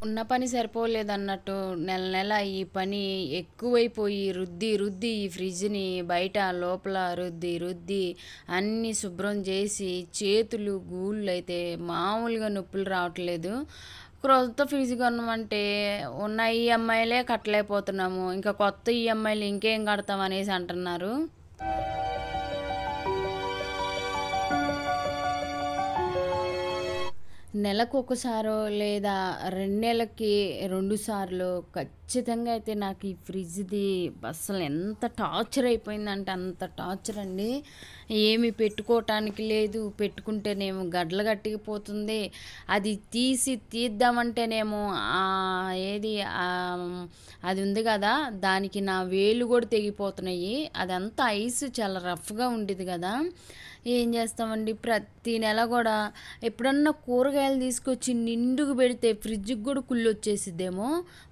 ఉన్న పని సరిపోలేదన్నట్టు నెల నెల ఈ పని ఎక్కువైపోయి రుద్ది రుద్ది ఈ ఫ్రిడ్జ్ని బయట లోపల రుద్ది రుద్ది అన్నీ శుభ్రం చేసి చేతులు గూళ్ళు అయితే మామూలుగా నొప్పులు రావట్లేదు. క్రొత్త ఫ్రిడ్జ్ కొనమంటే ఉన్న ఈఎంఐలే కట్టలేకపోతున్నాము, ఇంకా కొత్త ఈఎంఐలు ఇంకేం కడతాం అనేసి అంటున్నారు. నెలకు ఒకసారో లేదా 2 నెలలకి 2 సార్లో ఖచ్చితంగా అయితే నాకు ఈ ఫ్రిడ్జ్‌ది అస్సలు ఎంత టార్చర్ అయిపోయిందంటే అంత టార్చర్ అండి. ఏమి పెట్టుకోవటానికి లేదు. పెట్టుకుంటేనేమో గడ్డలు గట్టికిపోతుంది. అది తీద్దామంటేనేమో ఏది అది ఉంది కదా! దానికి నా వేళ్ళు కూడా తెగిపోతున్నాయి. అదంతా ఐస్ చాలా రఫ్‌గా ఉండేది కదా! ఏం చేస్తామండి, ప్రతి నెల కూడా ఎప్పుడన్నా కూరగాయలు తీసుకొచ్చి నిండుగా పెడితే ఫ్రిడ్జ్‌కి కూడా కుళ్ళొచ్చేసిద్దేమో.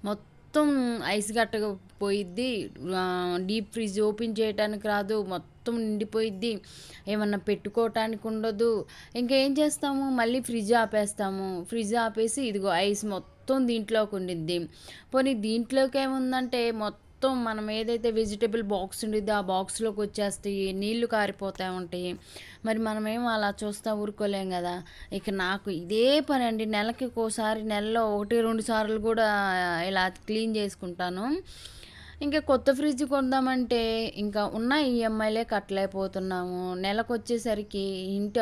మొత్తం ఐస్ గట్టగా పోయిద్ది. డీప్ ఫ్రిడ్జ్ ఓపెన్ చేయటానికి రాదు. మొత్తం నిండిపోయిద్ది. ఏమన్నా పెట్టుకోవటానికి ఉండదు. ఇంకేం చేస్తాము, మళ్ళీ ఫ్రిడ్జ్ ఆపేస్తాము. ఫ్రిడ్జ్ ఆపేసి ఇదిగో ఐస్ మొత్తం దీంట్లోకి ఉండిద్ది. పోనీ దీంట్లోకి ఏముందంటే మొత్తం మనం ఏదైతే వెజిటబుల్ బాక్స్ ఉండిద్దో ఆ బాక్స్లోకి వచ్చేస్తాయి, నీళ్లు కారిపోతూ ఉంటాయి. మరి మనమేమో అలా చూస్తూ ఊరుకోలేం కదా. ఇక నాకు ఇదే పని అండి. నెలకి ఒక్కోసారి, నెలలో 1-2 సార్లు కూడా ఇలా క్లీన్ చేసుకుంటాను. ఇంకా కొత్త ఫ్రిడ్జ్ కొందామంటే ఇంకా ఉన్న ఈఎంఐలే కట్టలేకపోతున్నాము. నెలకొచ్చేసరికి ఇంటి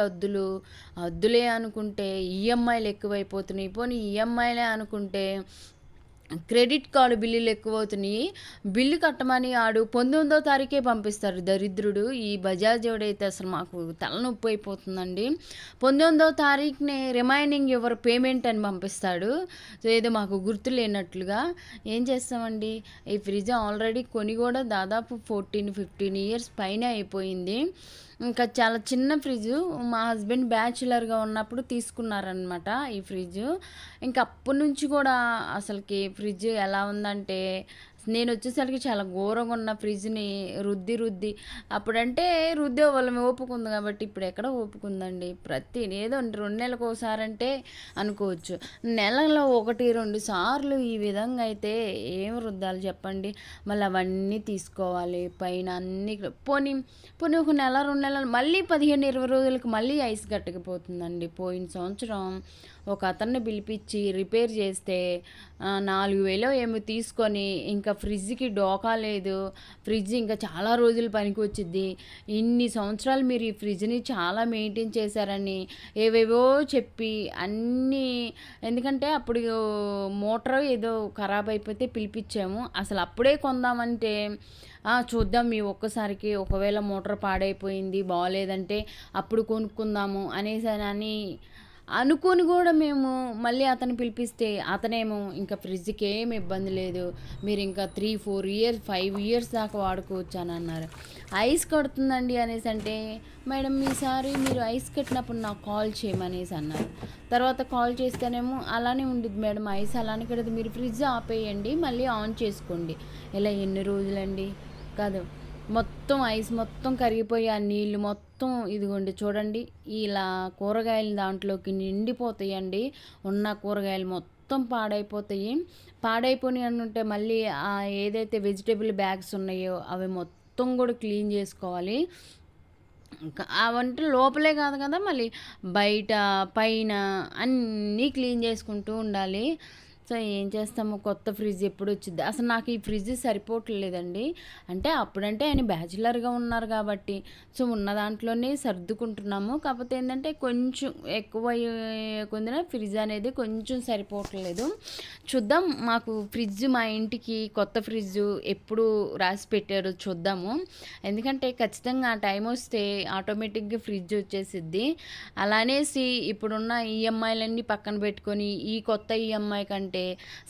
అద్దులే అనుకుంటే ఈఎంఐలు ఎక్కువైపోతున్నాయి. పోనీ ఈఎంఐలే అనుకుంటే క్రెడిట్ కార్డు బిల్లులు ఎక్కువవుతున్నాయి. బిల్లు కట్టమని ఆడు 19వ తారీఖే పంపిస్తారు దరిద్రుడు. ఈ బజాజోడైతే అసలు మాకు తలనొప్పి అయిపోతుందండి. 19వ తారీఖునే రిమైనింగ్ యువర్ పేమెంట్ అని పంపిస్తాడు. సో ఏదో మాకు గుర్తు లేనట్లుగా. ఏం చేస్తామండి, ఈ ఫ్రిడ్జ్ ఆల్రెడీ కొని కూడా దాదాపు 14-15 ఇయర్స్ పైన అయిపోయింది. ఇంకా చాలా చిన్న ఫ్రిడ్జు. మా హస్బెండ్ బ్యాచులర్గా ఉన్నప్పుడు తీసుకున్నారనమాట ఈ ఫ్రిడ్జ్. ఇంక అప్పటి నుంచి కూడా అసలుకి ఫ్రిడ్జ్ ఎలా ఉందంటే, నేను వచ్చేసరికి చాలా ఘోరంగా ఉన్న ఫ్రిడ్జ్ని రుద్ది అప్పుడంటే రుద్దే వాళ్ళం ఓపిక ఉంది కాబట్టి, ఇప్పుడు ఎక్కడ ఓపిక ఉందండి. ఏదో 2 నెలలకు ఒకసారి అంటే అనుకోవచ్చు, నెలలో 1-2 సార్లు ఈ విధంగా అయితే ఏం రుద్దాలి చెప్పండి. మళ్ళీ అవన్నీ తీసుకోవాలి పైన అన్నీ. పోనీ ఒక నెల 2 నెలలు మళ్ళీ 15-20 రోజులకు మళ్ళీ ఐస్ గట్టకపోతుందండి. పోయిన సంవత్సరం ఒక అతన్ని పిలిపించి రిపేర్ చేస్తే 4,000 ఏమో తీసుకొని, ఇంకా ఫ్రిడ్జ్కి డోకా లేదు. ఫ్రిడ్జ్ ఇంకా చాలా రోజులు పనికి వచ్చిద్ది. ఇన్ని సంవత్సరాలు మీరు ఈ ఫ్రిడ్జ్ని చాలా మెయింటైన్ చేశారని ఏవేవో చెప్పి అన్నీ, ఎందుకంటే అప్పుడు మోటార్ ఏదో ఖరాబ్ అయిపోతే పిలిపించాము. అసలు అప్పుడే కొందామంటే చూద్దాం మీ ఒక్కసారికి, ఒకవేళ మోటార్ పాడైపోయింది బాగోలేదంటే అప్పుడు కొనుక్కుందాము అనేసి అనుకుని కూడా మేము మళ్ళీ అతను పిలిపిస్తే అతనేమో ఇంకా ఫ్రిడ్జ్కి ఏమి ఇబ్బంది లేదు, మీరు ఇంకా 3-4 ఇయర్స్ 5 ఇయర్స్ దాకా వాడుకోవచ్చు అని అన్నారు. ఐస్ కడుతుందండి అనేసి అంటే, మేడం ఈసారి మీరు ఐస్ కట్టినప్పుడు నాకు కాల్ చేయమనేసి అన్నారు. తర్వాత కాల్ చేస్తేనేమో అలానే ఉండిద్ది మేడం, ఐస్ అలానే కడదు, మీరు ఫ్రిడ్జ్ ఆపేయండి మళ్ళీ ఆన్ చేసుకోండి. ఇలా ఎన్ని రోజులండి కాదు, మొత్తం ఐస్ మొత్తం కరిగిపోయి ఆ నీళ్ళు మొత్తం ఇదిగోండి చూడండి ఇలా కూరగాయలు దాంట్లోకి నిండిపోతాయండి. ఉన్న కూరగాయలు మొత్తం పాడైపోయి అంటే మళ్ళీ ఏదైతే వెజిటేబుల్ బ్యాగ్స్ ఉన్నాయో అవి మొత్తం కూడా క్లీన్ చేసుకోవాలి. అవంటే లోపలే కాదు కదా, మళ్ళీ బయట పైన అన్నీ క్లీన్ చేసుకుంటూ ఉండాలి. సో ఏం చేస్తాము, కొత్త ఫ్రిడ్జ్ ఎప్పుడు వచ్చింది. అసలు నాకు ఈ ఫ్రిడ్జ్ సరిపోవట్లేదండి. అంటే అప్పుడంటే ఆయన బ్యాచులర్గా ఉన్నారు కాబట్టి సో ఉన్న దాంట్లోనే సర్దుకుంటున్నాము. కాకపోతే ఏంటంటే కొంచెం ఎక్కువ కొందిన ఫ్రిడ్జ్ అనేది కొంచెం సరిపోవట్లేదు. చూద్దాం, మాకు ఫ్రిడ్జ్ మా ఇంటికి కొత్త ఫ్రిడ్జ్ ఎప్పుడు రాసి పెట్టారో చూద్దాము. ఎందుకంటే ఖచ్చితంగా ఆ టైం వస్తే ఆటోమేటిక్గా ఫ్రిడ్జ్ వచ్చేసిద్ది. అలానేసి ఇప్పుడున్న ఈఎంఐలన్నీ పక్కన పెట్టుకొని ఈ కొత్త ఈఎంఐ కంటే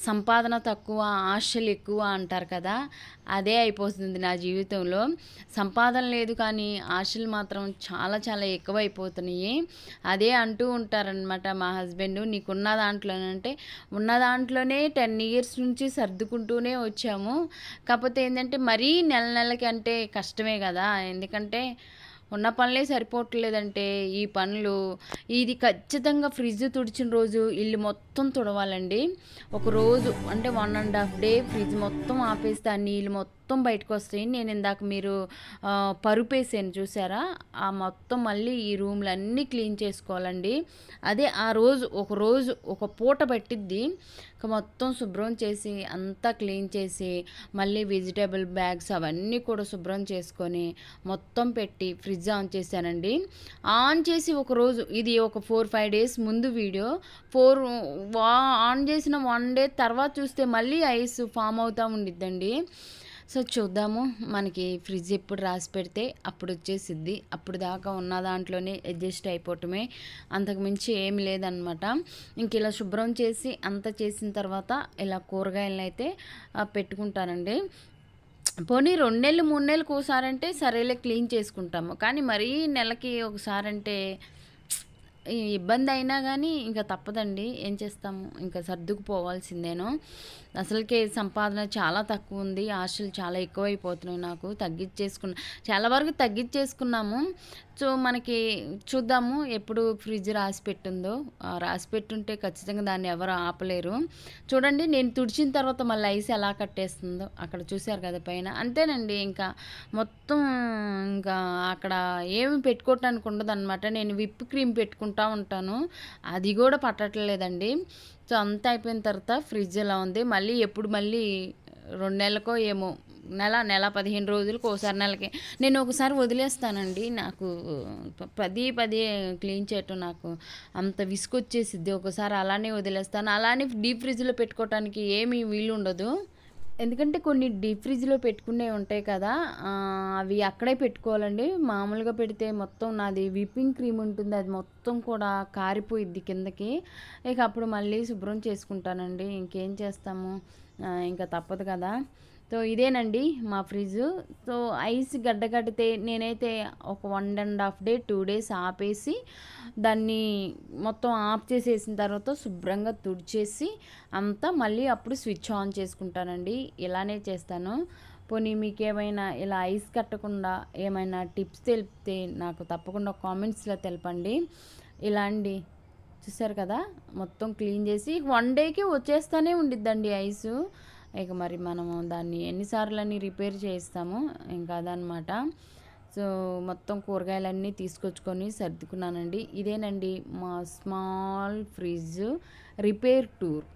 సంపాదన తక్కువ ఆశలు ఎక్కువ అంటారు కదా, అదే అయిపోతుంది నా జీవితంలో. సంపాదన లేదు కానీ ఆశలు మాత్రం చాలా చాలా ఎక్కువ అయిపోతున్నాయి. అదే అంటూ ఉంటారనమాట మా హస్బెండ్, నీకున్న దాంట్లోనంటే ఉన్న దాంట్లోనే 10 ఇయర్స్ నుంచి సర్దుకుంటూనే వచ్చాము. కాకపోతే ఏంటంటే మరీ నెలకి అంటే కష్టమే కదా. ఎందుకంటే ఉన్న పనులే సరిపోవట్లేదంటే ఈ పనులు ఇది ఖచ్చితంగా ఫ్రిడ్జ్ తుడిచిన రోజు ఇల్లు మొత్తం తుడవాలండి. ఒక రోజు అంటే 1½ డే ఫ్రిడ్జ్ మొత్తం ఆపేస్తే ఆ నీళ్ళు మొత్తం బయటకు వస్తాయి. నేను ఇందాక మీరు పరుపేసాను చూసారా, ఆ మొత్తం మళ్ళీ ఈ రూమ్లన్నీ క్లీన్ చేసుకోవాలండి. అదే ఆ రోజు ఒక పూట పట్టిద్ది. మొత్తం శుభ్రం చేసి అంతా క్లీన్ చేసి మళ్ళీ వెజిటేబుల్ బ్యాగ్స్ అవన్నీ కూడా శుభ్రం చేసుకొని మొత్తం పెట్టి ఫ్రిడ్జ్ ఆన్ చేశానండి. ఆన్ చేసి ఒకరోజు ఇది ఒక 4-5 డేస్ ముందు వీడియో. ఆన్ చేసిన 1 డే తర్వాత చూస్తే మళ్ళీ ఐస్ ఫామ్ అవుతూ ఉండిద్దండి. సో చూద్దాము, మనకి ఫ్రిడ్జ్ ఎప్పుడు రాసి పెడితే అప్పుడు వచ్చేసిద్ది. అప్పుడు దాకా ఉన్న దాంట్లోనే అడ్జస్ట్ అయిపోవటమే, అంతకుమించి ఏమి లేదనమాట. ఇంక ఇలా శుభ్రం చేసి అంతా చేసిన తర్వాత ఇలా కూరగాయలను అయితే పెట్టుకుంటానండి. పోనీ 2 నెలలు 3 నెలలకు ఒకసారంటే సరేలే క్లీన్ చేసుకుంటాము, కానీ మరీ నెలకి ఒకసారంటే ఇబ్బంది అయినా కానీ ఇంకా తప్పదండి, ఏం చేస్తాము, ఇంకా సర్దుకుపోవాల్సిందేను. అసలుకే సంపాదన చాలా తక్కువ ఉంది, ఆశలు చాలా ఎక్కువైపోతున్నాయి నాకు. చాలా వరకు తగ్గించేసుకున్నాము. సో మనకి చూద్దాము ఎప్పుడు ఫ్రిడ్జ్ రాసి పెట్టుందో. రాసి పెట్టుంటే ఖచ్చితంగా దాన్ని ఎవరు ఆపలేరు. చూడండి, నేను తుడిచిన తర్వాత మళ్ళీ ఐస్ ఎలా కట్టేస్తుందో అక్కడ చూశారు కదా పైన. అంతేనండి, ఇంకా మొత్తం ఇంకా అక్కడ ఏమి పెట్టుకోవటానికి ఉండదు అనమాట. నేను విప్ క్రీమ్ పెట్టుకుంటా ఉంటాను, అది కూడా పట్టట్లేదండి. సో అంతా అయిపోయిన తర్వాత ఫ్రిడ్జ్ ఎలా ఉంది, మళ్ళీ 2 నెలలకో ఏమో, నెల 15 రోజులకు ఒకసారి, నెలకి నేను ఒకసారి వదిలేస్తానండి. నాకు పదే క్లీన్ చేయటం నాకు అంత విసుకొచ్చేసిద్ది. ఒకసారి అలానే వదిలేస్తాను. అలానే డీప్ ఫ్రిడ్జ్లో పెట్టుకోవటానికి ఏమీ వీలు ఉండదు. ఎందుకంటే కొన్ని డీప్ ఫ్రిడ్జ్లో పెట్టుకునేవి ఉంటాయి కదా, అవి అక్కడే పెట్టుకోవాలండి. మామూలుగా పెడితే మొత్తం నాది విప్పింగ్ క్రీమ్ ఉంటుంది, అది మొత్తం కూడా కారిపోయిద్ది కిందకి. ఇక అప్పుడు మళ్ళీ శుభ్రం చేసుకుంటానండి. ఇంకేం చేస్తాము, ఇంకా తప్పదు కదా. సో ఇదేనండి మా ఫ్రిడ్జ్. సో ఐస్ గడ్డకడితే నేనైతే ఒక 1½ డే 2 డేస్ ఆపేసి దాన్ని మొత్తం ఆఫ్ చేసేసిన తర్వాత శుభ్రంగా తుడిచేసి అంతా మళ్ళీ అప్పుడు స్విచ్ ఆన్ చేసుకుంటానండి. ఇలానే చేస్తాను. పోనీ మీకు ఏమైనా ఇలా ఐస్ కట్టకుండా ఏమైనా టిప్స్ తెలిపితే నాకు తప్పకుండా కామెంట్స్లో తెలపండి. ఇలా అండి, చూసారు కదా, మొత్తం క్లీన్ చేసి 1 డేకి వచ్చేస్తూనే ఉండిద్దండి ఐసు. ఇక మరి మనము దాన్ని ఎన్నిసార్లని రిపేర్ చేయిస్తాము, ఇంకా అదనమాట. సో మొత్తం కూరగాయలన్నీ తీసుకొచ్చుకొని సర్దుకున్నానండి. ఇదేనండి మా స్మాల్ ఫ్రిడ్జ్ రిపేర్ టూర్.